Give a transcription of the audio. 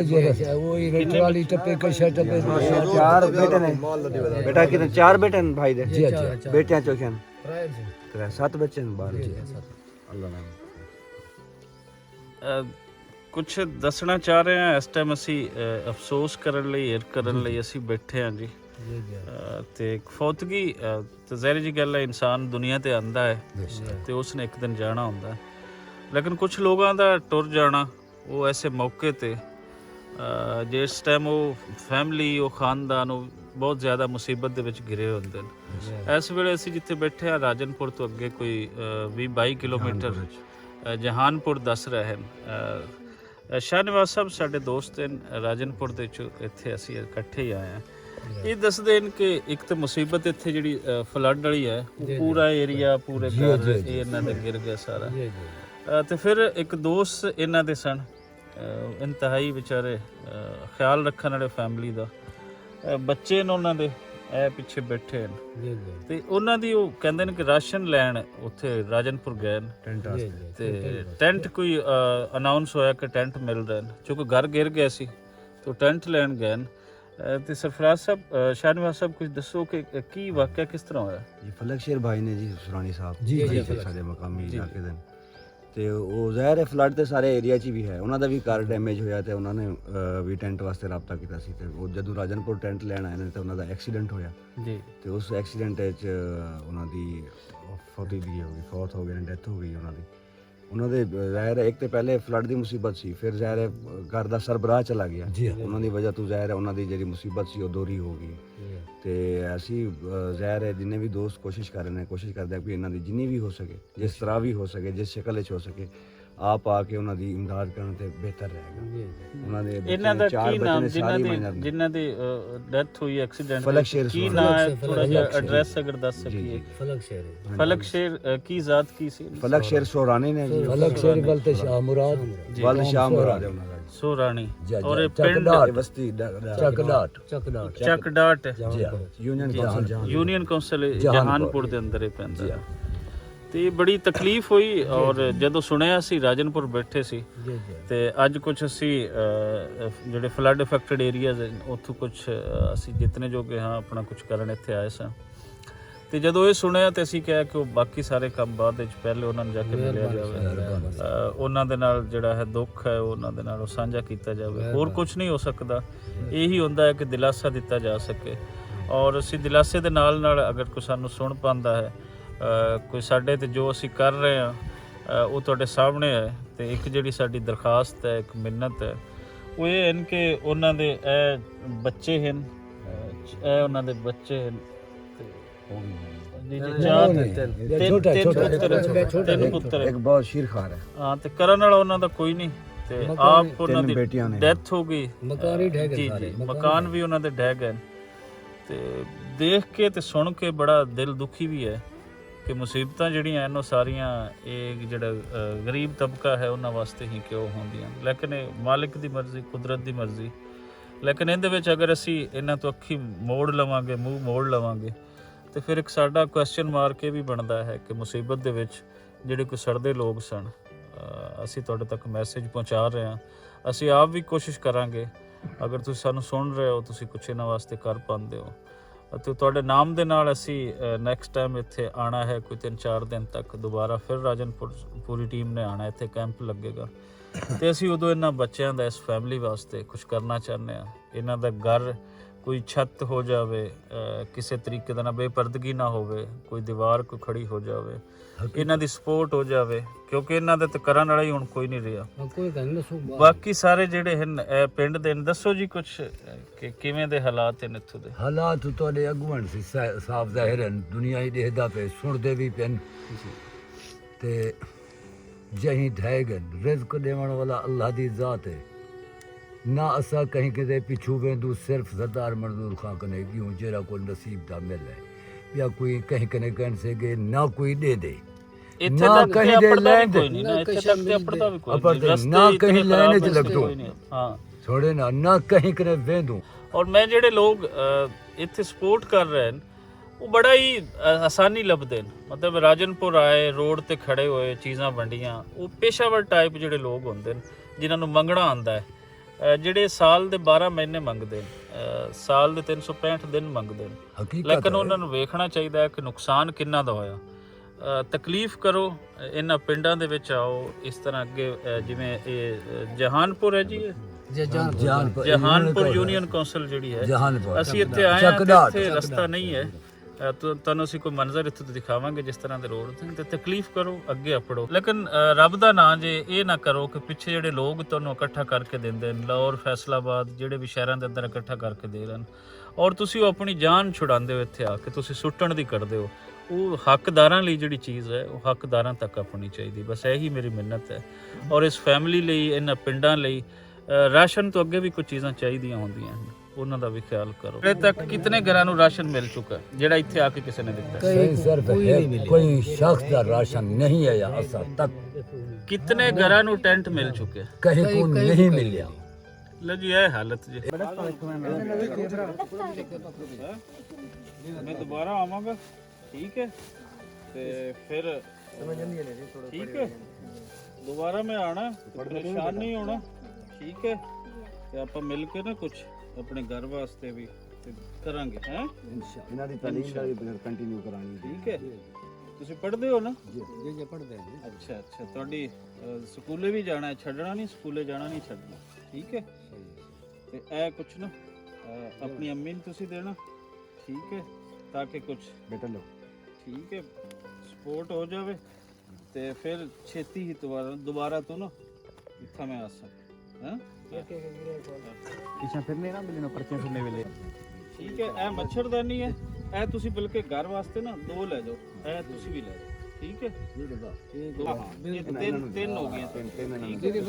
जी जी वो रेट वाली टप्पे कशा टप्पे चार बेटे ने बेटा कितने चार बेटे हैं भाई दे जी जी बेटियां चौकियां तेरे 7 बच्चे हैं बाल अल्लाह नाम ਕੁਛ ਦੱਸਣਾ ਚਾਹ ਰਹੇ ਹਾਂ। ਇਸ ਟਾਈਮ ਅਸੀਂ ਅਫਸੋਸ ਕਰਨ ਲਈ ਏਰ ਕਰਨ ਲਈ ਅਸੀਂ ਬੈਠੇ ਹਾਂ ਜੀ। ਤੇ ਫੌਤਗੀ ਤੇ ਜ਼ਾਹਿਰ ਜੀ ਗੱਲ ਹੈ, ਇਨਸਾਨ ਦੁਨੀਆ ਤੇ ਆਂਦਾ ਹੈ ਤੇ ਉਸ ਨੇ ਇੱਕ ਦਿਨ ਜਾਣਾ ਹੁੰਦਾ, ਲੇਕਿਨ ਕੁਛ ਲੋਕਾਂ ਦਾ ਟੁਰ ਜਾਣਾ ਉਹ ਐਸੇ ਮੌਕੇ ਤੇ ਜਿਸ ਟਾਈਮ ਉਹ ਫੈਮਿਲੀ ਉਹ ਖਾਨਦਾਨ ਉਹ ਬਹੁਤ ਜ਼ਿਆਦਾ ਮੁਸੀਬਤ ਦੇ ਵਿੱਚ ਘਿਰੇ ਹੁੰਦੇ ਨੇ। ਇਸ ਵੇਲੇ ਅਸੀਂ ਜਿੱਥੇ ਬੈਠੇ ਹਾਂ ਰਾਜਨਪੁਰ ਤੋਂ ਅੱਗੇ ਕੋਈ 20-22 ਕਿਲੋਮੀਟਰ ਜਹਾਨਪੁਰ ਦੱਸ ਰਹੇ ਹਨ। ਸ਼ਾਹਨਵਾਜ਼ ਸਾਹਿਬ ਸਾਡੇ ਦੋਸਤ ਹਨ ਰਾਜਨਪੁਰ ਦੇ ਵਿੱਚ, ਇੱਥੇ ਅਸੀਂ ਇਕੱਠੇ ਹੀ ਆਏ ਹਾਂ। ਇਹ ਦੱਸਦੇ ਨੇ ਕਿ ਇੱਕ ਤਾਂ ਮੁਸੀਬਤ ਇੱਥੇ ਜਿਹੜੀ ਫਲੱਡ ਵਾਲੀ ਹੈ ਉਹ ਪੂਰਾ ਏਰੀਆ ਪੂਰੇ ਘਰ ਇਹ ਇਹਨਾਂ ਦੇ ਗਿਰ ਗਿਆ ਸਾਰਾ। ਤੇ ਫਿਰ ਇੱਕ ਦੋਸਤ ਇਹਨਾਂ ਦੇ ਸਨ ਇੰਤਹਾਈ ਵਿਚਾਰੇ ਖਿਆਲ ਰੱਖਣ ਵਾਲੇ ਫੈਮਿਲੀ ਦਾ, ਬੱਚੇ ਨੇ ਉਹਨਾਂ ਦੇ ਇਹ ਪਿੱਛੇ ਬੈਠੇ ਨੇ ਤੇ ਉਹਨਾਂ ਦੀ ਉਹ ਕਹਿੰਦੇ ਨੇ ਕਿ ਰਾਸ਼ਨ ਲੈਣ ਉੱਥੇ ਰਾਜਨਪੁਰ ਗਏ ਨੇ ਤੇ ਟੈਂਟ ਕੋਈ ਅਨਾਉਂਸ ਹੋਇਆ ਕਿ ਟੈਂਟ ਮਿਲ ਰਹੇ ਨੇ, ਕਿਉਂਕਿ ਘਰ ਗਿਰ ਗਿਆ ਸੀ ਤੇ ਟੈਂਟ ਲੈਣ ਗਏ ਨੇ। ਤੇ ਸਰਫਰਾਜ਼ ਸਾਹਿਬ ਸ਼ਾਹਨਵਾਜ਼ ਸਾਹਿਬ ਕੁਝ ਦੱਸੋ ਕਿ ਕੀ ਵਾਕਿਆ ਕਿਸ ਤਰ੍ਹਾਂ ਹੋਇਆ ਜੀ। ਫਲਕ ਸ਼ੇਰ ਭਾਈ ਨੇ ਜੀ ਸੁਰਾਣੀ ਸਾਹਿਬ ਜੀ ਸਾਡੇ ਮਕਾਮੀ ਇਲਾਕੇ ਦੇ ਤੇ ਉਹ ਜ਼ਾਹਿਰ ਹੈ ਫਲੱਡ ਤੇ ਸਾਰੇ ਏਰੀਆ 'ਚ ਵੀ ਹੈ, ਉਹਨਾਂ ਦਾ ਵੀ ਘਰ ਡੈਮੇਜ ਹੋਇਆ ਤੇ ਉਹਨਾਂ ਨੇ ਵੀ ਟੈਂਟ ਵਾਸਤੇ ਰਾਬਤਾ ਕੀਤਾ ਸੀ ਤੇ ਉਹ ਜਦੋਂ ਰਾਜਨਪੁਰ ਟੈਂਟ ਲੈਣ ਆਏ ਨੇ ਤੇ ਉਹਨਾਂ ਦਾ ਐਕਸੀਡੈਂਟ ਹੋਇਆ ਜੀ ਤੇ ਉਸ ਐਕਸੀਡੈਂਟ 'ਚ ਉਹਨਾਂ ਦੀ ਫੌਤ ਹੋ ਗਈ, ਡੈਥ ਹੋ ਗਈ ਉਹਨਾਂ ਦੀ। ਉਹਨਾਂ ਦੇ ਜ਼ਾਹਿਰ ਹੈ ਇੱਕ ਤੇ ਪਹਿਲੇ ਫਲੱਡ ਦੀ ਮੁਸੀਬਤ ਸੀ, ਫਿਰ ਜ਼ਾਹਿਰ ਹੈ ਘਰ ਦਾ ਸਰਬਰਾਹ ਚਲਾ ਗਿਆ, ਉਹਨਾਂ ਦੀ ਵਜ੍ਹਾ ਤੋਂ ਜ਼ਾਹਿਰ ਹੈ ਉਹਨਾਂ ਦੀ ਜਿਹੜੀ ਮੁਸੀਬਤ ਸੀ ਉਹ ਦੋਹਰੀ ਹੋ ਗਈ। ਤੇ ਅਸੀਂ ਜ਼ਾਹਿਰ ਹੈ ਜਿੰਨੇ ਵੀ ਦੋਸਤ ਕੋਸ਼ਿਸ਼ ਕਰ ਰਹੇ ਨੇ, ਕੋਸ਼ਿਸ਼ ਕਰਦੇ ਆ ਕਿ ਇਹਨਾਂ ਦੀ ਜਿੰਨੀ ਵੀ ਹੋ ਸਕੇ, ਜਿਸ ਤਰ੍ਹਾਂ ਵੀ ਹੋ ਸਕੇ, ਜਿਸ ਸ਼ਕਲ ਵਿੱਚ ਹੋ ਸਕੇ, ਆਪ ਆ ਕੇ ਉਹਨਾਂ ਦੀ ਇਮਦਾਦ ਕਰਨ ਤੇ ਬਿਹਤਰ ਰਹੇਗਾ। ਉਹਨਾਂ ਦੇ ਇਹਨਾਂ ਦਾ ਕੀ ਨਾਮ ਜਿਨ੍ਹਾਂ ਦੀ ਡੈਥ ਹੋਈ ਐਕਸੀਡੈਂਟ ਫਲਕ ਸ਼ੇਰ ਕੀ ਨਾਮ ਹੈ, ਥੋੜਾ ਜਿਹਾ ਐਡਰੈਸ ਅਗਰ ਦੱਸ ਸਕੀਏ। ਫਲਕ ਸ਼ੇਰ ਕੀ ਜ਼ਾਤ ਕੀ ਸੀ? ਫਲਕ ਸ਼ੇਰ ਸੋਰਾਣੀ ਨੇ ਜੀ। फलक शेर बलते शाह मुराद ਵਲ ਸ਼ਾਹ ਮੁਰਾਦ ਹੈ ਉਹਨਾਂ ਦਾ ਸੋਰਾਣੀ ਔਰ ਇਹ ਪਿੰਡ ਬਸਤੀ ਚੱਕਡਾਟ ਯੂਨੀਅਨ ਕੌਂਸਲ ਜਹਾਨਪੁਰ ਦੇ ਅੰਦਰ ਇਹ ਪੈਂਦਾ। ਤੇ ਬੜੀ ਤਕਲੀਫ ਹੋਈ ਔਰ ਜਦੋਂ ਸੁਣਿਆ ਅਸੀਂ ਰਾਜਨਪੁਰ ਬੈਠੇ ਸੀ ਤੇ ਅੱਜ ਕੁਝ ਅਸੀਂ ਜਿਹੜੇ ਫਲੱਡ ਇਫੈਕਟਡ ਏਰੀਆਜ਼ ਉੱਥੋਂ ਕੁਝ ਅਸੀਂ ਜਿਤਨੇ ਜੋਗੇ ਹਾਂ ਆਪਣਾ ਕੁਝ ਕਰਨ ਇੱਥੇ ਆਏ ਸਾਂ। ਤੇ ਜਦੋਂ ਇਹ ਸੁਣਿਆ ਤੇ ਅਸੀਂ ਕਿਹਾ ਕਿ ਉਹ ਬਾਕੀ ਸਾਰੇ ਕੰਮ ਬਾਅਦ ਵਿੱਚ ਪਹਿਲੇ ਉਹਨਾਂ ਨੂੰ ਜਾ ਕੇ ਮਿਲਿਆ ਜਾਵੇ, ਉਹਨਾਂ ਦੇ ਨਾਲ ਜਿਹੜਾ ਹੈ ਦੁੱਖ ਹੈ ਉਹਨਾਂ ਦੇ ਨਾਲ ਉਹ ਸਾਂਝਾ ਕੀਤਾ ਜਾਵੇ। ਹੋਰ ਕੁਝ ਨਹੀਂ ਹੋ ਸਕਦਾ, ਇਹੀ ਹੁੰਦਾ ਹੈ ਕਿ ਦਿਲਾਸਾ ਦਿੱਤਾ ਜਾ ਸਕੇ। ਔਰ ਅਸੀਂ ਦਿਲਾਸੇ ਦੇ ਨਾਲ ਨਾਲ ਅਗਰ ਕੋਈ ਸਾਨੂੰ ਸੁਣ ਪਾਉਂਦਾ ਹੈ, ਕੋਈ ਸਾਡੇ ਤੇ ਜੋ ਅਸੀਂ ਕਰ ਰਹੇ ਹਾਂ ਉਹ ਤੁਹਾਡੇ ਸਾਹਮਣੇ ਹੈ। ਤੇ ਇੱਕ ਜਿਹੜੀ ਸਾਡੀ ਦਰਖਾਸਤ ਹੈ, ਇੱਕ ਮਿੰਨਤ ਹੈ, ਉਹ ਇਹ ਹਨ ਕਿ ਉਹਨਾਂ ਦੇ ਇਹ ਬੱਚੇ ਹਨ, ਇਹ ਉਹਨਾਂ ਦੇ ਬੱਚੇ ਹਨ ਤਿੰਨ ਪੁੱਤਰ ਇੱਕ ਬਹੁਤ ਸ਼ੀਰਖਾਰ ਹੈ। ਹਾਂ ਤੇ ਕਰਨ ਵਾਲਾ ਉਹਨਾਂ ਦਾ ਕੋਈ ਨਹੀਂ ਤੇ ਆਪ ਉਹਨਾਂ ਦੀ ਡੈਥ ਹੋ ਗਈ, ਮਕਾਨ ਵੀ ਉਹਨਾਂ ਦੇ ਢਹਿ ਗਏ। ਤੇ ਦੇਖ ਕੇ ਤੇ ਸੁਣ ਕੇ ਬੜਾ ਦਿਲ ਦੁਖੀ ਵੀ ਹੈ ਕਿ ਮੁਸੀਬਤਾਂ ਜਿਹੜੀਆਂ ਹਨ ਉਹ ਸਾਰੀਆਂ ਇਹ ਜਿਹੜਾ ਗਰੀਬ ਤਬਕਾ ਹੈ ਉਹਨਾਂ ਵਾਸਤੇ ਹੀ ਕਿਉਂ ਹੁੰਦੀਆਂ, ਲੇਕਿਨ ਇਹ ਮਾਲਿਕ ਦੀ ਮਰਜ਼ੀ, ਕੁਦਰਤ ਦੀ ਮਰਜ਼ੀ। ਲੇਕਿਨ ਇਹਦੇ ਵਿੱਚ ਅਗਰ ਅਸੀਂ ਇਹਨਾਂ ਤੋਂ ਅੱਖੀ ਮੋੜ ਲਵਾਂਗੇ, ਮੂੰਹ ਮੋੜ ਲਵਾਂਗੇ, ਤੇ ਫਿਰ ਇੱਕ ਸਾਡਾ ਕੁਐਸਚਨ ਮਾਰਕ ਇਹ ਵੀ ਬਣਦਾ ਹੈ ਕਿ ਮੁਸੀਬਤ ਦੇ ਵਿੱਚ ਜਿਹੜੇ ਕੋਈ ਸੜਦੇ ਲੋਕ ਸਨ, ਅਸੀਂ ਤੁਹਾਡੇ ਤੱਕ ਮੈਸੇਜ ਪਹੁੰਚਾ ਰਹੇ ਹਾਂ। ਅਸੀਂ ਆਪ ਵੀ ਕੋਸ਼ਿਸ਼ ਕਰਾਂਗੇ, ਅਗਰ ਤੁਸੀਂ ਸਾਨੂੰ ਸੁਣ ਰਹੇ ਹੋ, ਤੁਸੀਂ ਕੁਛ ਇਹਨਾਂ ਵਾਸਤੇ ਕਰ ਪਾਉਂਦੇ ਹੋ ਅਤੇ ਤੁਹਾਡੇ ਨਾਮ ਦੇ ਨਾਲ ਅਸੀਂ ਨੈਕਸਟ ਟਾਈਮ ਇੱਥੇ ਆਉਣਾ ਹੈ, ਕੋਈ 3-4 ਦਿਨ ਤੱਕ ਦੁਬਾਰਾ ਫਿਰ ਰਾਜਨਪੁਰ ਪੂਰੀ ਟੀਮ ਨੇ ਆਉਣਾ, ਇੱਥੇ ਕੈਂਪ ਲੱਗੇਗਾ ਤੇ ਅਸੀਂ ਉਦੋਂ ਇਹਨਾਂ ਬੱਚਿਆਂ ਦਾ, ਇਸ ਫੈਮਿਲੀ ਵਾਸਤੇ ਕੁਝ ਕਰਨਾ ਚਾਹੁੰਦੇ ਹਾਂ। ਇਹਨਾਂ ਦਾ ਘਰ ਕੋਈ ਛੱਤ ਹੋ ਜਾਵੇ, ਕਿਸੇ ਤਰੀਕੇ ਦਾ ਨਾ ਬੇਪਰਦਗੀ ਨਾ ਹੋਵੇ, ਕੋਈ ਦੀਵਾਰ ਕੋਈ ਖੜੀ ਹੋ ਜਾਵੇ, ਇਹਨਾਂ ਦੀ ਸਪੋਰਟ ਹੋ ਜਾਵੇ, ਕਿਉਂਕਿ ਇਹਨਾਂ ਦਾ ਤਾਂ ਕਰਨ ਵਾਲਾ ਹੀ ਹੁਣ ਕੋਈ ਨਹੀਂ ਰਿਹਾ। ਕੋਈ ਗੱਲ ਨਹੀਂ। ਬਾਕੀ ਸਾਰੇ ਜਿਹੜੇ ਹਨ ਇਹ ਪਿੰਡ ਦੇ ਨੇ, ਦੱਸੋ ਜੀ ਕੁਝ ਕਿ ਕਿਵੇਂ ਦੇ ਹਾਲਾਤ ਨੇ ਇੱਥੋਂ ਦੇ? ਹਾਲਾਤ ਤੁਹਾਡੇ ਅਗਵਣ ਸੀ ਸਾਫ ਜ਼ਾਹਿਰ ਹਨ, ਦੁਨੀਆ ਹੀ ਦੇਖਦਾ ਪਏ, ਸੁਣਦੇ ਵੀ ਪੈਨ ਤੇ ਜਹੀਂ ਢਹਿ ਗਏ। ਰਿਜ਼ਕ ਦੇਵਣ ਵਾਲਾ ਅੱਲਾਹ ਦੀ ਜ਼ਾਤ ਹੈ ना। असा कहीं किते पिछू वेंदू सिर्फ सरदार मंजूर खां कने क्यों जेरा को नसीब दा मिल है या कोई कहीं कने कहन से के ना कोई दे दे ਇੱਥੇ ना ਤੱਕ कहीं ਤੇ दे अपड़दा लेन भी दे कोई नहीं ना, ਇੱਥੇ ਤੱਕ ਤੇ अपड़दा भी कोई अपड़दा नहीं, ना रस्ते कहीं इतने लेने खराब च लगदो कोई नहीं। हाँ छोड़े ना कहीं कने वेंदू। ਔਰ ਮੈਂ ਜਿਹੜੇ ਲੋਕ ਇੱਥੇ ਸਪੋਰਟ ਕਰ ਰਹੇ ਹਨ ਉਹ ਬੜਾ ਹੀ ਆਸਾਨੀ ਲੱਭਦੇ ਨੇ। ਮਤਲਬ ਰਾਜਨਪੁਰ ਆਏ, ਰੋਡ ਤੇ ਖੜੇ ਹੋਏ, ਚੀਜ਼ਾਂ ਵੰਡੀਆਂ, ਉਹ ਪੇਸ਼ਾਵਰ ਟਾਈਪ ਜਿਹੜੇ ਲੋਕ ਹੁੰਦੇ ਨੇ ਜਿਨ੍ਹਾਂ ਨੂੰ ਮੰਗਣਾ ਆਉਂਦਾ ਹੈ, ਜਿਹੜੇ ਸਾਲ ਦੇ 12 ਮਹੀਨੇ ਮੰਗਦੇ ਨੇ, ਸਾਲ ਦੇ 365 ਦਿਨ ਮੰਗਦੇ ਨੇ, हकीकत ਲੇਕਿਨ है। ਉਹਨਾਂ ਨੂੰ ਵੇਖਣਾ ਚਾਹੀਦਾ ਹੈ ਕਿ ਨੁਕਸਾਨ ਕਿੰਨਾ ਦਾ ਹੋਇਆ। ਤਕਲੀਫ ਕਰੋ, ਇਹਨਾਂ ਪਿੰਡਾਂ ਦੇ ਵਿੱਚ ਆਓ। ਇਸ ਤਰ੍ਹਾਂ ਅੱਗੇ ਜਿਵੇਂ ਇਹ ਜਹਾਨਪੁਰ ਹੈ ਜੀ, ਜਹਾਨਪੁਰ ਯੂਨੀਅਨ ਕੌਂਸਲ ਜਿਹੜੀ ਹੈ, जहानपुर ਅਸੀਂ ਇੱਥੇ ਆਏ ਹਾਂ ਤੇ ਇੱਥੇ ਰਸਤਾ ਨਹੀਂ ਹੈ। ਤੁਹਾਨੂੰ ਅਸੀਂ ਕੋਈ ਮੰਜ਼ਰ ਇੱਥੇ ਤੋਂ ਦਿਖਾਵਾਂਗੇ ਜਿਸ ਤਰ੍ਹਾਂ ਦੇ ਰੋਡ ਤੇ ਤਕਲੀਫ ਕਰੋ, ਅੱਗੇ ਅਪੜੋ, ਲੇਕਿਨ ਰੱਬ ਦਾ ਨਾਂ ਜੇ ਇਹ ਨਾ ਕਰੋ ਕਿ ਪਿੱਛੇ ਜਿਹੜੇ ਲੋਕ ਤੁਹਾਨੂੰ ਇਕੱਠਾ ਕਰਕੇ ਦਿੰਦੇ ਨੇ, ਲਾਹੌਰ, ਫੈਸਲਾਬਾਦ, ਜਿਹੜੇ ਵੀ ਸ਼ਹਿਰਾਂ ਦੇ ਅੰਦਰ ਇਕੱਠਾ ਕਰਕੇ ਦੇ ਰਹੇ ਨੇ, ਔਰ ਤੁਸੀਂ ਉਹ ਆਪਣੀ ਜਾਨ ਛੁਡਾਉਂਦੇ ਹੋ ਇੱਥੇ ਆ ਕੇ, ਤੁਸੀਂ ਸੁੱਟਣ ਦੀ ਕਰਦੇ ਹੋ। ਉਹ ਹੱਕਦਾਰਾਂ ਲਈ ਜਿਹੜੀ ਚੀਜ਼ ਹੈ ਉਹ ਹੱਕਦਾਰਾਂ ਤੱਕ ਆਪਣੀ ਚਾਹੀਦੀ, ਬਸ ਇਹੀ ਮੇਰੀ ਮਿੰਨਤ ਹੈ। ਔਰ ਇਸ ਫੈਮਿਲੀ ਲਈ, ਇਹਨਾਂ ਪਿੰਡਾਂ ਲਈ ਰਾਸ਼ਨ ਤੋਂ ਅੱਗੇ ਵੀ ਕੁਝ ਚੀਜ਼ਾਂ ਚਾਹੀਦੀਆਂ ਹੁੰਦੀਆਂ ਹਨ, ਉਹਨਾਂ ਦਾ ਵੀ ਖਿਆਲ ਕਰੋ। ਹਲੇ ਤੱਕ ਕਿਤਨੇ ਘਰਾਂ ਨੂੰ ਰਾਸ਼ਨ ਮਿਲ ਚੁੱਕਾ ਜਿਹੜਾ ਇੱਥੇ ਆ ਕੇ ਕਿਸੇ ਨੇ ਦਿੱਤਾ? सही सिर्फ कोई शख्स का राशन नहीं है या असर तक ਕਿਤਨੇ ਘਰਾਂ ਨੂੰ ਟੈਂਟ ਮਿਲ ਚੁੱਕੇ? कहीं को नहीं मिला। ਲੋ ਜੀ ਇਹ ਹਾਲਤ ਜੀ। ਮੈਂ ਦੁਬਾਰਾ ਆਵਾਂਗਾ, ਠੀਕ ਹੈ, ਤੇ ਫਿਰ ਠੀਕ ਹੈ, ਦੁਬਾਰਾ ਮੈਂ ਆਣਾ, ਪਰੇਸ਼ਾਨ ਨਹੀਂ ਹੋਣਾ, ਠੀਕ ਹੈ, ਤੇ ਆਪਾਂ ਮਿਲ ਕੇ ਨਾ ਕੁਝ ਆਪਣੇ ਘਰ ਵਾਸਤੇ ਵੀ ਕਰਾਂਗੇ। ਹੈ ਇਹਨਾਂ ਦੀ ਤਾਲੀਮ ਦਾ ਵੀ ਕੰਟੀਨਿਊ ਕਰਾਂਗੇ। ਠੀਕ ਹੈ, ਤੁਸੀਂ ਪੜ੍ਹਦੇ ਹੋ ਨਾ? जी पढ़ते हैं। ਅੱਛਾ ਅੱਛਾ, ਤੁਹਾਡੀ ਸਕੂਲੇ ਵੀ ਜਾਣਾ ਹੈ, ਛੱਡਣਾ ਨਹੀਂ, ਸਕੂਲੇ ਜਾਣਾ ਨਹੀਂ ਛੱਡਣਾ, ਠੀਕ ਹੈ। ਤੇ ਇਹ ਕੁਛ ਨਾ ਆਪਣੀ ਅੰਮੀ ਨੂੰ ਤੁਸੀਂ ਦੇਣਾ, ਠੀਕ ਹੈ, ਤਾਂ ਕਿ ਕੁਛ ਬੇਟਾ ਲੋ, ਠੀਕ ਹੈ, ਸਪੋਰਟ ਹੋ ਜਾਵੇ ਤੇ ਫਿਰ ਛੇਤੀ ਹੀ ਦੁਬਾਰਾ ਤੋਂ ਨਾ ਇੱਥੇ ਮੈਂ ਆ ਸਕਾਂ। ਹਾਂ ਪਿੱਛੇ ਫਿਰਨੇ ਨਾ ਮਿਲਣਾ, ਪਰਚੇ ਫਿਰਨੇ ਵੇਲੇ। ਠੀਕ ਹੈ, ਇਹ ਮੱਛਰਦਾਨੀ ਹੈ, ਇਹ ਤੁਸੀਂ ਬਲਕਿ ਘਰ ਵਾਸਤੇ ਨਾ 2 ਲੈ ਜਾਓ, ਇਹ ਤੁਸੀਂ ਵੀ ਲੈ ਜਾਓ, ਠੀਕ ਹੈ। ਹਾਂ, ਇਹ ਤਿੰਨ ਹੋ ਗਈਆਂ, ਠੀਕ ਹੈ।